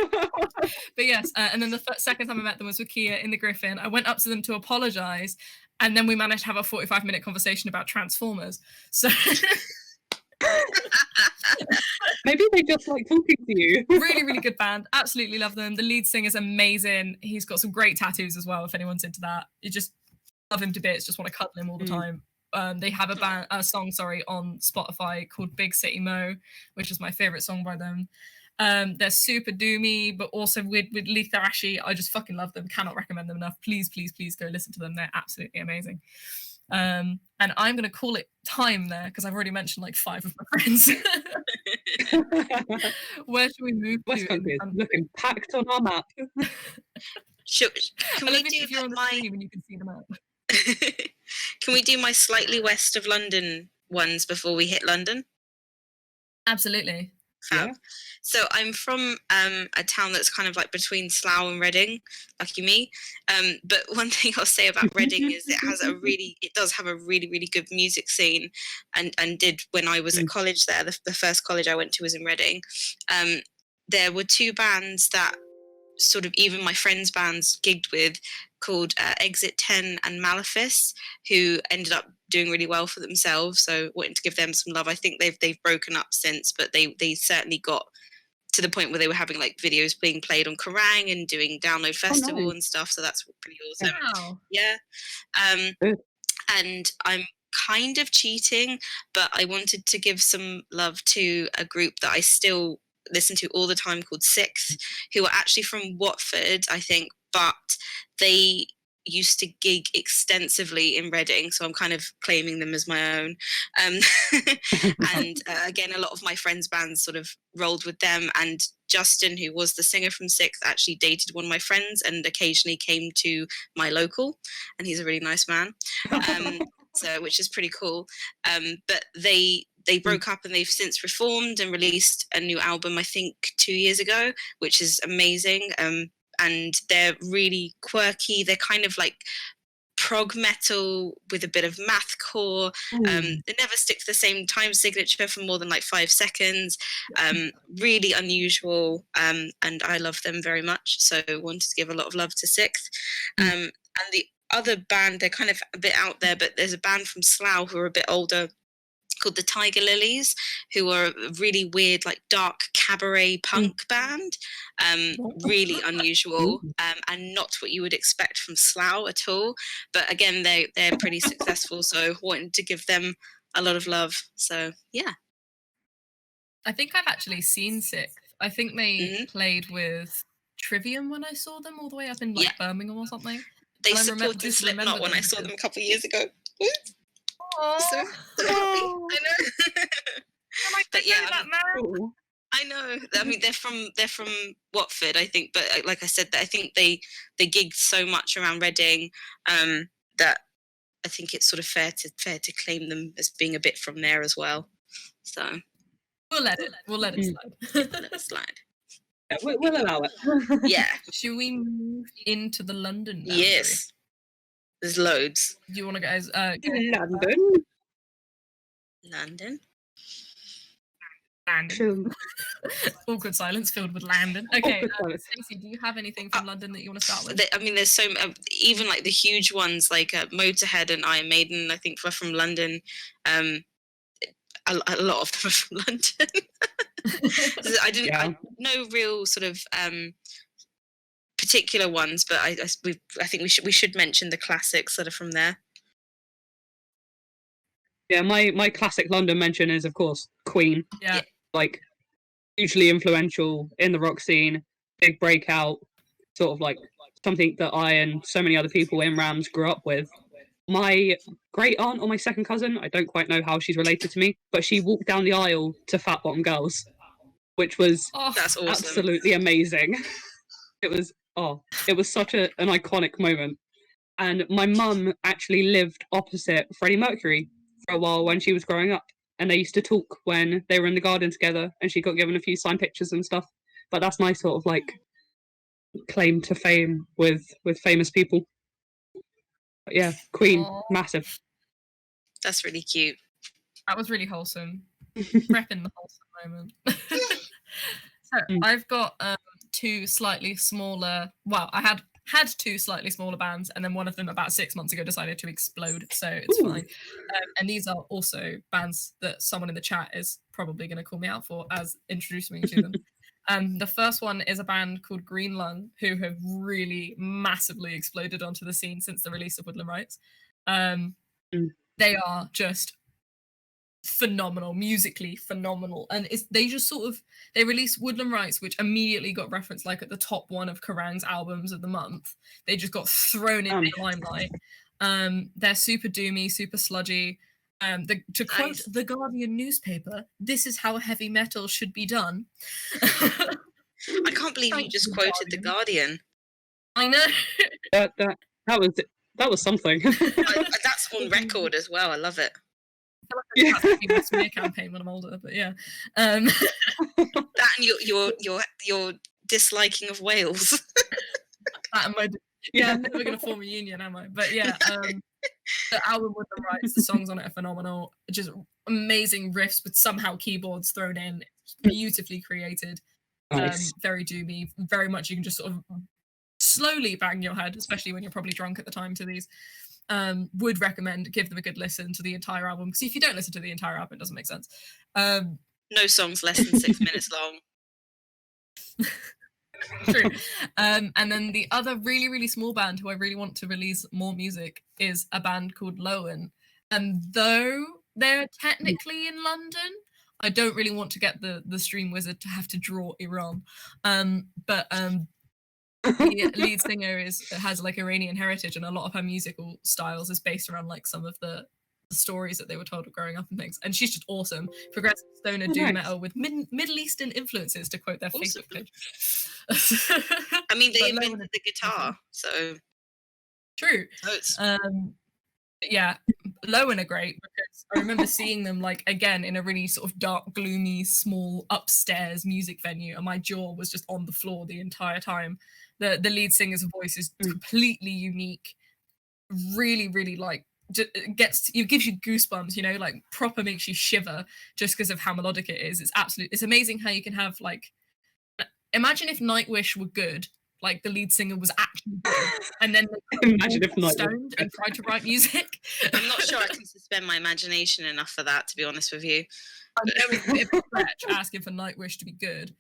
Speaker 1: But yes, and then the second time I met them was with Kia in the Griffin. I went up to them to apologise, and then we managed to have a 45-minute conversation about Transformers. So
Speaker 2: maybe they just like talking to you.
Speaker 1: Really, really good band. Absolutely love them. The lead singer's amazing. He's got some great tattoos as well, if anyone's into that. You just love him to bits, just want to cuddle him all the time. They have a song on Spotify called Big City Mo, which is my favourite song by them. They're super doomy, but also with Lee Thrashy. I just fucking love them. Cannot recommend them enough. Please, please, please go listen to them. They're absolutely amazing. And I'm going to call it time there because I've already mentioned like 5 of my friends. Where should we move
Speaker 2: West
Speaker 1: to?
Speaker 2: Country is looking packed on our map.
Speaker 3: Can we do
Speaker 1: if you're on the screen and you can see them out?
Speaker 3: Can we do my slightly west of London ones before we hit London?
Speaker 1: Absolutely.
Speaker 3: Fab. Yeah. So I'm from a town that's kind of like between Slough and Reading, lucky me. But one thing I'll say about Reading is it does have a really, really good music scene, and did when I was at college there. The first college I went to was in Reading. there were two bands that sort of even my friends' bands gigged with, called Exit 10 and Malefice, who ended up doing really well for themselves. So wanting to give them some love. I think they've broken up since, but they certainly got to the point where they were having like videos being played on Kerrang and doing Download Festival and stuff. So that's pretty awesome.
Speaker 1: Wow.
Speaker 3: Yeah.
Speaker 2: Good.
Speaker 3: And I'm kind of cheating, but I wanted to give some love to a group that I still listen to all the time called Sixth, who are actually from Watford, I think, but they used to gig extensively in Reading, so I'm kind of claiming them as my own. And again, a lot of my friends' bands sort of rolled with them, and Justin, who was the singer from Sixth, actually dated one of my friends and occasionally came to my local, and he's a really nice man. So which is pretty cool. But they broke up and they've since reformed and released a new album, I think 2 years ago, which is amazing. And they're really quirky. They're kind of like prog metal with a bit of mathcore. They never stick to the same time signature for more than like 5 seconds. Really unusual, and I love them very much. So wanted to give a lot of love to Sixth. And the other band, they're kind of a bit out there, but there's a band from Slough who are a bit older called the Tiger Lilies, who are a really weird, like dark cabaret punk band. Really unusual, and not what you would expect from Slough at all. But again, they're pretty successful, so wanted to give them a lot of love. So yeah.
Speaker 1: I think I've actually seen Sixth. I think they played with Trivium when I saw them all the way up in like Birmingham or something.
Speaker 3: They
Speaker 1: And I
Speaker 3: supported Slipknot when I saw them a couple of years ago. So happy. I know. But yeah, I know. I mean, they're from Watford, I think. But like I said, I think they gigged so much around Reading that I think it's sort of fair to claim them as being a bit from there as well. So
Speaker 1: we'll let it slide.
Speaker 3: Let it slide.
Speaker 2: Yeah, we'll allow it.
Speaker 3: Yeah.
Speaker 1: Should we move into the London boundary?
Speaker 3: Yes. There's loads.
Speaker 1: Do you want to guys
Speaker 3: London.
Speaker 1: Awkward silence filled with London. Okay, Stacey, do you have anything from London that you want to start with?
Speaker 3: I mean, there's so even like the huge ones like Motorhead and Iron Maiden, I think, were from London. A lot of them are from London. I no real sort of particular ones, but I think we should mention the classics that are from there.
Speaker 2: Yeah, my classic London mention is, of course, Queen.
Speaker 1: Yeah.
Speaker 2: Like, hugely influential in the rock scene, big breakout, sort of like something that I and so many other people in RAMS grew up with. My great aunt or my second cousin, I don't quite know how she's related to me, but she walked down the aisle to Fat Bottom Girls, which was
Speaker 3: that's awesome.
Speaker 2: Absolutely amazing. It was such an iconic moment. And my mum actually lived opposite Freddie Mercury for a while when she was growing up. And they used to talk when they were in the garden together, and she got given a few signed pictures and stuff. But that's my sort of like claim to fame with famous people. But yeah, Queen, massive.
Speaker 3: That's really cute.
Speaker 1: That was really wholesome. Repping the wholesome moment. So I've got two slightly smaller. Well, I had two slightly smaller bands, and then one of them about 6 months ago decided to explode, so it's fine. And these are also bands that someone in the chat is probably going to call me out for as introducing me to them. The first one is a band called Green Lung, who have really massively exploded onto the scene since the release of Woodland Rights. They are just phenomenal, musically phenomenal, and they just sort of they released Woodland Rights, which immediately got referenced like at the top one of Kerrang's albums of the month. They just got thrown into the limelight. They're super doomy, super sludgy. To quote the Guardian newspaper, "This is how heavy metal should be done."
Speaker 3: I can't believe you just quoted the Guardian.
Speaker 1: I know.
Speaker 2: That was something.
Speaker 3: That's on record as well. I love it.
Speaker 1: I feel like a smear campaign when I'm older, but yeah.
Speaker 3: That and your disliking of Wales.
Speaker 1: I'm never gonna form a union, am I? But yeah, the album with the rights, the songs on it are phenomenal. Just amazing riffs with somehow keyboards thrown in. It's beautifully created.
Speaker 2: Nice.
Speaker 1: Very doomy, very much you can just sort of slowly bang your head, especially when you're probably drunk at the time to these. Would recommend give them a good listen to the entire album, because if you don't listen to the entire album, it doesn't make sense.
Speaker 3: No song's less than 6 minutes long.
Speaker 1: True. And then the other really, really small band who I really want to release more music is a band called Lowen. And though they're technically in London, I don't really want to get the stream wizard to have to draw Iran. But the lead singer has like Iranian heritage, and a lot of her musical styles is based around like some of the stories that they were told growing up and things. And she's just awesome. Progressive stoner doom metal with Middle Eastern influences, to quote their Facebook page.
Speaker 3: I mean, they invented the guitar, so
Speaker 1: true. Yeah, Lowen are great, because I remember seeing them like again in a really sort of dark, gloomy, small upstairs music venue, and my jaw was just on the floor the entire time. The lead singer's voice is completely unique, really, really like gives you goosebumps, you know, like proper makes you shiver just because of how melodic it is. It's amazing how you can have like, imagine if Nightwish were good, like the lead singer was actually good, and then
Speaker 2: imagine if Nightwish
Speaker 1: stoned and tried to write music.
Speaker 3: I'm not sure I can suspend my imagination enough for that, to be honest with you.
Speaker 1: I know it's a bit of a stretch asking for Nightwish to be good.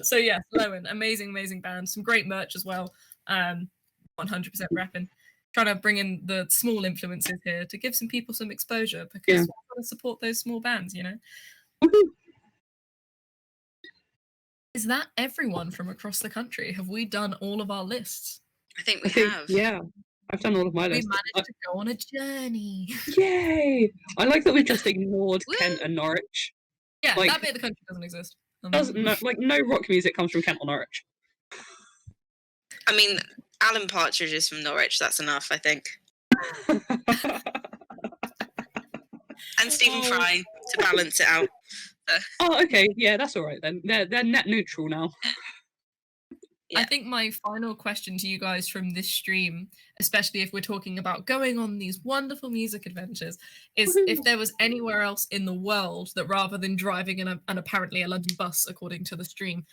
Speaker 1: So yeah, Lowen, amazing band, some great merch as well. 100% repping. Trying to bring in the small influences here to give some people some exposure, because we want to support those small bands, you know. Is that everyone from across the country? Have we done all of our lists?
Speaker 3: I think we have.
Speaker 2: Yeah, I've done all of my lists.
Speaker 1: We managed to go on a journey.
Speaker 2: Yay! I like that we've just ignored Kent and Norwich.
Speaker 1: Yeah, like, that bit of the country doesn't exist.
Speaker 2: No rock music comes from Kent or Norwich.
Speaker 3: I mean, Alan Partridge is from Norwich. That's enough, I think. And Stephen Fry to balance it out.
Speaker 2: Oh, okay. Yeah, that's all right then. They're net neutral now.
Speaker 1: Yeah. I think my final question to you guys from this stream, especially if we're talking about going on these wonderful music adventures, is if there was anywhere else in the world that, rather than driving in an apparently a London bus, according to the stream,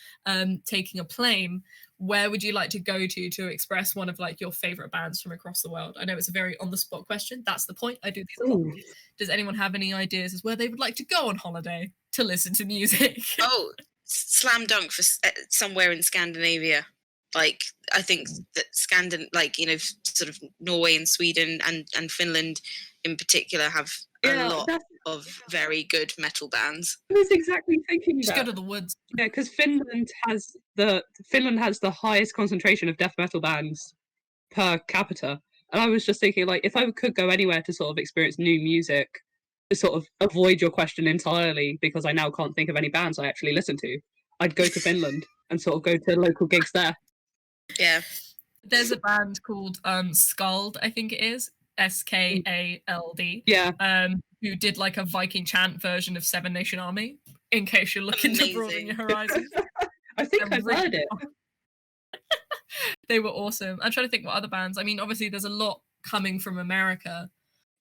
Speaker 1: taking a plane, where would you like to go to express one of like your favorite bands from across the world? I know it's a very on the spot question. That's the point. I do these a lot. Does anyone have any ideas as where they would like to go on holiday to listen to music?
Speaker 3: Oh, slam dunk for somewhere in Scandinavia. Like, I think that sort of Norway and Sweden and Finland in particular have a lot of very good metal bands.
Speaker 2: I was exactly thinking
Speaker 1: that. Just go to the woods.
Speaker 2: Yeah, because Finland has the highest concentration of death metal bands per capita. And I was just thinking, like, if I could go anywhere to sort of experience new music, to sort of avoid your question entirely, because I now can't think of any bands I actually listen to, I'd go to Finland and sort of go to local gigs there.
Speaker 3: Yeah.
Speaker 1: There's a band called Skald, I think it is. Skald.
Speaker 2: Yeah.
Speaker 1: Who did like a Viking chant version of Seven Nation Army, in case you're looking to broaden your horizons.
Speaker 2: I think I've heard it.
Speaker 1: They were awesome. I'm trying to think what other bands. I mean, obviously there's a lot coming from America.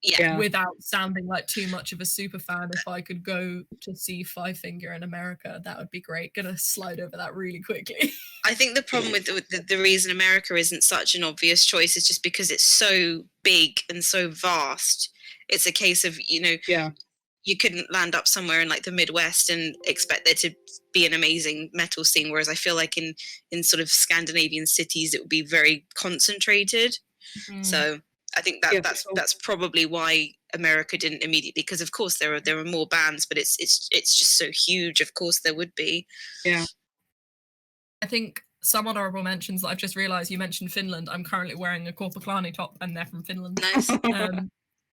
Speaker 3: Yeah.
Speaker 1: Without sounding like too much of a super fan, if I could go to see Five Finger in America, that would be great. Gonna slide over that really quickly.
Speaker 3: I think the problem with the reason America isn't such an obvious choice is just because it's so big and so vast. It's a case of, you know, you couldn't land up somewhere in like the Midwest and expect there to be an amazing metal scene, whereas I feel like in sort of Scandinavian cities it would be very concentrated. So I think that's probably why America didn't immediately, because of course there are more bands, but it's just so huge. Of course there would be.
Speaker 2: Yeah.
Speaker 1: I think some honourable mentions that I've just realised. You mentioned Finland. I'm currently wearing a Korpiklaani top, and they're from Finland.
Speaker 3: Nice.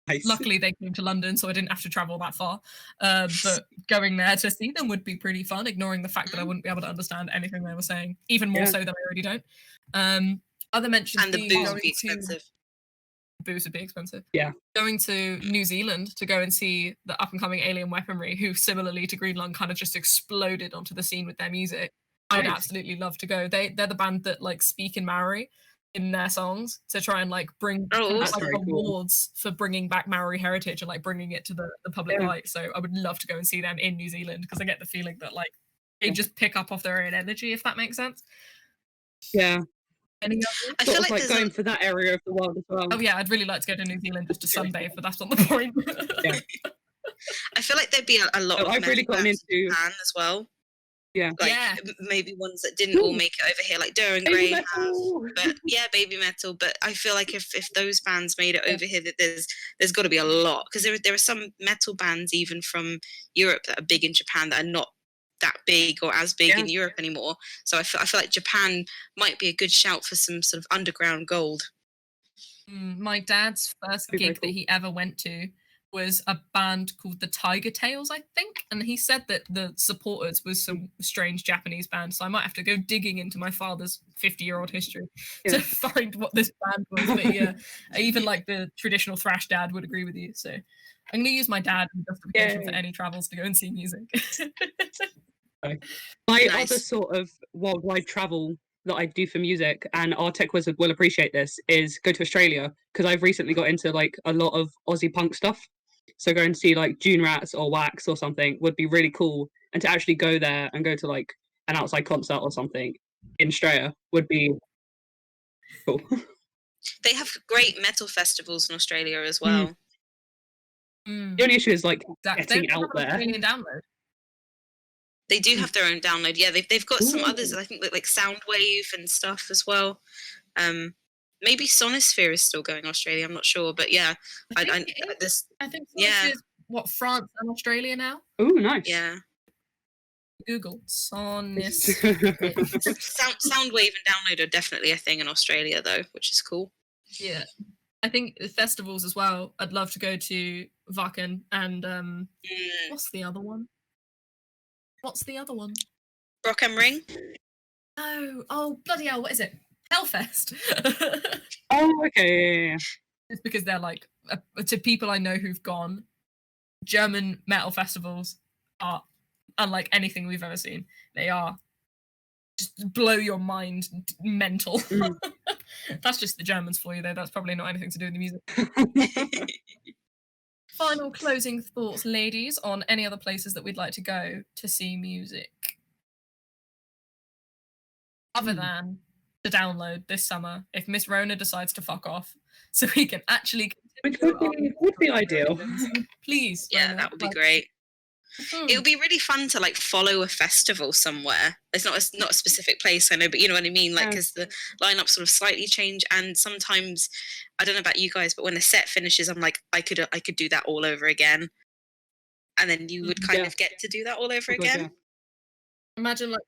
Speaker 2: Nice.
Speaker 1: Luckily they came to London, so I didn't have to travel that far. But going there to see them would be pretty fun, ignoring the fact that I wouldn't be able to understand anything they were saying, even more so than I already don't. Other mentions,
Speaker 3: and the booze would be expensive.
Speaker 1: Booze would be expensive.
Speaker 2: Yeah.
Speaker 1: Going to New Zealand to go and see the up-and-coming Alien Weaponry, who similarly to Greenlung kind of just exploded onto the scene with their music. I'd absolutely love to go. They're the band that like speak in Maori, in their songs to try and like bring
Speaker 3: Oh,
Speaker 2: That's
Speaker 1: like
Speaker 2: very cool.
Speaker 1: awards for bringing back Maori heritage and like bringing it to the public
Speaker 2: Yeah.
Speaker 1: light. So I would love to go and see them in New Zealand because I get the feeling that like they
Speaker 2: Yeah.
Speaker 1: just pick up off their own energy, if that makes sense.
Speaker 2: Yeah.
Speaker 1: Any others?
Speaker 3: I
Speaker 2: Sort
Speaker 3: feel
Speaker 2: of
Speaker 3: like
Speaker 2: like
Speaker 3: there's
Speaker 2: going for that area of the world as well.
Speaker 1: Oh yeah, I'd really like to go to New Zealand just to sunbathe, but that's not the point.
Speaker 2: Yeah.
Speaker 3: I feel like there'd be a lot
Speaker 2: So
Speaker 3: of
Speaker 2: I've really
Speaker 3: metal
Speaker 2: gotten
Speaker 3: bands in
Speaker 2: into
Speaker 3: Japan as well.
Speaker 2: yeah.
Speaker 3: Like
Speaker 1: Yeah.
Speaker 3: maybe ones that didn't all
Speaker 2: Ooh.
Speaker 3: make it over here, like Durham
Speaker 2: Baby
Speaker 3: Grey have.
Speaker 2: metal.
Speaker 3: But yeah, baby metal. But I feel like if those bands made it
Speaker 2: Yeah.
Speaker 3: over here, that there's got to be a lot, because there are some metal bands even from Europe that are big in Japan that are not that big or as big
Speaker 2: Yeah.
Speaker 3: in Europe anymore. So I feel like Japan might be a good shout for some sort of underground gold.
Speaker 1: My dad's first
Speaker 2: Be very
Speaker 1: gig that
Speaker 2: cool.
Speaker 1: he ever went to was a band called the Tiger Tails, I think, and he said that the supporters was some strange Japanese band. So I might have to go digging into my father's 50-year-old history
Speaker 2: Yeah.
Speaker 1: to find what this band was. But yeah, even like the traditional thrash dad would agree with you. So I'm going to use my dad as justification for
Speaker 2: Yay.
Speaker 1: any travels to go and see music.
Speaker 2: My
Speaker 3: Nice.
Speaker 2: other sort of worldwide travel that I do for music, and our tech wizard will appreciate this, is go to Australia, because I've recently got into like a lot of Aussie punk stuff. So go and see like June Rats or Wax or something would be really cool. And to actually go there and go to like an outside concert or something in Australia would be cool.
Speaker 3: They have great metal festivals in Australia as
Speaker 2: Mm.
Speaker 3: well.
Speaker 2: The only issue is like
Speaker 1: Exactly.
Speaker 2: getting out there.
Speaker 1: Australian download.
Speaker 3: They do have their own download. Yeah, they've got some others.
Speaker 2: Ooh.
Speaker 3: I think like Soundwave and stuff as well. Maybe Sonosphere is still going Australia. I'm not sure, but yeah,
Speaker 1: I think
Speaker 3: this
Speaker 1: I think
Speaker 3: yeah.
Speaker 1: is what, France and Australia now?
Speaker 2: Oh, nice.
Speaker 3: yeah.
Speaker 1: Google Sonis.
Speaker 3: Soundwave and download are definitely a thing in Australia though, which is cool.
Speaker 1: Yeah. I think the festivals as well. I'd love to go to Wacken and what's the other one?
Speaker 3: Rock am Ring.
Speaker 1: Oh bloody hell! What is it? Hellfest.
Speaker 2: Oh, okay. Yeah.
Speaker 1: It's because they're like to people I know who've gone. German metal festivals are unlike anything we've ever seen. They are just blow your mind, mental.
Speaker 2: Mm.
Speaker 1: That's just the Germans for you, though. That's probably not anything to do with the music. Final closing thoughts, ladies, on any other places that we'd like to go to see music, other than to download this summer if Miss Rona decides to fuck off, so we can actually
Speaker 2: Which would be ideal.
Speaker 1: Please.
Speaker 3: Yeah,
Speaker 1: Rona,
Speaker 3: that would be
Speaker 1: like,
Speaker 3: great. It would be really fun to like follow a festival somewhere. It's not a specific place, I know, but you know what I mean. Like, because the lineup sort of slightly change, and sometimes I don't know about you guys, but when the set finishes, I'm like, I could do that all over again, and then you would kind of get to do that all over again.
Speaker 2: Yeah.
Speaker 1: Imagine like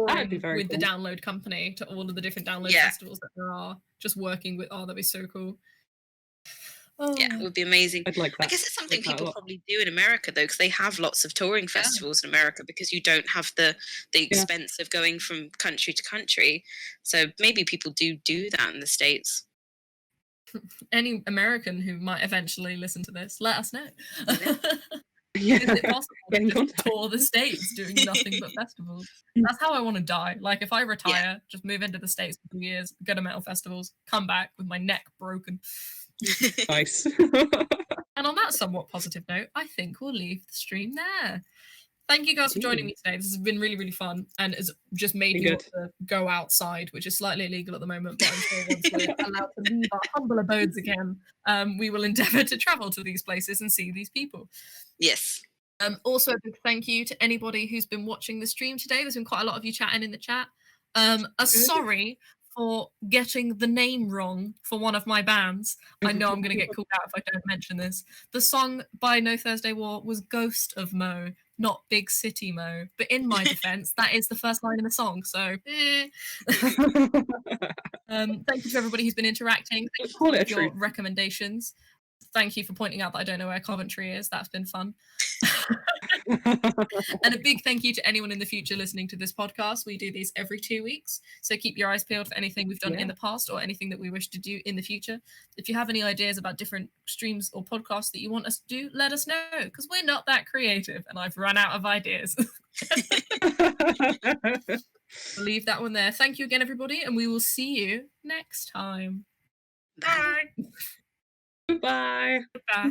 Speaker 2: That'd be
Speaker 1: touring
Speaker 2: very
Speaker 1: with the
Speaker 2: cool.
Speaker 1: download company to all of the different download
Speaker 3: Yeah.
Speaker 1: festivals that there are. Just working with, that'd be so cool.
Speaker 3: Yeah, it would be amazing.
Speaker 2: I'd like that.
Speaker 3: I guess it's something
Speaker 2: Like that a
Speaker 3: people
Speaker 2: lot.
Speaker 3: probably do in America though, because they have lots of touring festivals in America, because you don't have the expense of going from country to country. So maybe people do that in the States.
Speaker 1: Any American who might eventually listen to this, let us know.
Speaker 2: Yeah.
Speaker 1: Is it possible
Speaker 2: Get
Speaker 1: to
Speaker 2: in
Speaker 1: just
Speaker 2: contact.
Speaker 1: tour the States doing nothing but festivals? That's how I want to die. Like, if I retire, just move into the States for 2 years, go to metal festivals, come back with my neck broken.
Speaker 2: Nice.
Speaker 1: And on that somewhat positive note, I think we'll leave the stream there. Thank you guys for joining me today. This has been really, really fun, and it's just made me want to go outside, which is slightly illegal at the moment, but I'm sure once we're allowed to leave our humble abodes again, we will endeavour to travel to these places and see these people.
Speaker 3: Yes.
Speaker 1: Also, a big thank you to anybody who's been watching the stream today. There's been quite a lot of you chatting in the chat. Sorry for getting the name wrong for one of my bands. I know I'm going to get called out if I don't mention this. The song by No Thursday War was Ghost of Mo, not Big City Mo. But in my defense, that is the first line in the song. So, thank you to everybody who's been interacting. Thank you for your recommendations. Thank you for pointing out that I don't know where Coventry is. That's been fun. And a big thank you to anyone in the future listening to this podcast. We do these every 2 weeks, so keep your eyes peeled for anything we've done in the past or anything that we wish to do in the future. If you have any ideas about different streams or podcasts that you want us to do, let us know, because we're not that creative and I've run out of ideas. leave that one there. Thank you again, everybody, and we will see you next time.
Speaker 3: Bye.
Speaker 1: Bye.
Speaker 2: Goodbye.
Speaker 1: Goodbye.